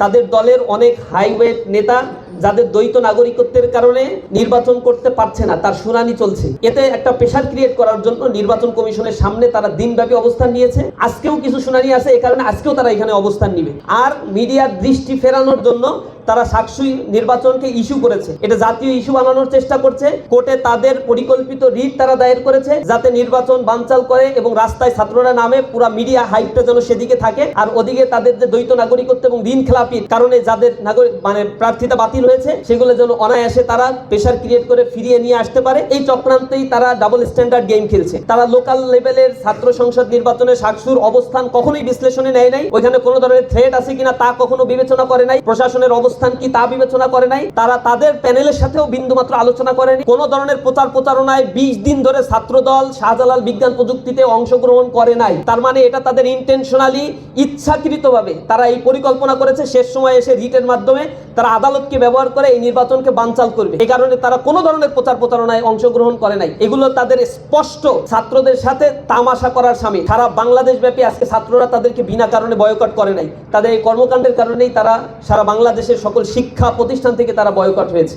তাদের দলের অনেক হাইওয়েট নেতা যাদের দ্বৈত নাগরিকত্বের কারণে নির্বাচন করতে পারছে না, তার শুনানি চলছে। এতে একটা প্রেশার ক্রিয়েট করার জন্য নির্বাচন কমিশনের সামনে তারা দিনব্যাপী অবস্থান নিয়েছে। আজকেও কিছু শুনানি আছে, এই কারণে আজকেও তারা এখানে অবস্থান নিবে। আর মিডিয়ার দৃষ্টি ফেরানোর জন্য তারা সাকসুই নির্বাচনকে ইস্যু করেছে, এটা জাতীয় ইস্যু বানানোর চেষ্টা করছে। কোর্টে তাদের পরিকল্পিত রিট তারা দায়ের করেছে যাতে নির্বাচন বানচাল করে এবং রাস্তায় ছাত্ররা নামে, পুরো মিডিয়া হাইপটা যেন সেদিকে থাকে। আর ওদিকে তাদের যে দ্বৈত নাগরিকত্ব এবং ঋণ খেলাপির কারণে যাদের নাগরিক প্রার্থিতা বাতিল হয়েছে সেগুলো যেন অনায়াসে তারা প্রেশার ক্রিয়েট করে ফিরিয়ে নিয়ে আসতে পারে। এই চক্রান্তেই তারা ডাবল স্ট্যান্ডার্ড গেম খেলছে। তারা লোকাল লেভেলের ছাত্র সংসদ নির্বাচনে সাকসুর অবস্থান কখনোই বিশ্লেষণে নেয় নাই। ওইখানে কোনো ধরনের থ্রেট আছে কিনা তা কখনো বিবেচনা করে নাই। প্রশাসনের অবস্থান কি তা বিবেচনা করে নাই। তারা তাদের প্যানেলের সাথেও বিন্দুমাত্র আলোচনা করেনি। কোনো ধরনের প্রচারণায় 20 দিন ধরে ছাত্রদল শাহজালাল বিজ্ঞান প্রযুক্তিতে অংশগ্রহণ করে নাই। তার মানে এটা তাদের ইন্টেনশনালি, ইচ্ছাকৃতভাবে তারা এই পরিকল্পনা করেছে শেষ সময় এসে রিটের মাধ্যমে তারা আদালতকে ব্যবহার করে এই নির্বাচনকে বানচাল করবে। এই কারণে তারা কোনো ধরনের প্রচারণায় অংশগ্রহণ করে নাই। এগুলো তাদের স্পষ্ট ছাত্রদের সাথে তামাশা করার সামিল। সারা বাংলাদেশ ব্যাপী আজকে ছাত্ররা তাদেরকে বিনা কারণে বয়কট করে নাই। তাদের এই কর্মকাণ্ডের কারণেই তারা সারা বাংলাদেশের সকল শিক্ষা প্রতিষ্ঠান থেকে তারা বয়কট হয়েছে।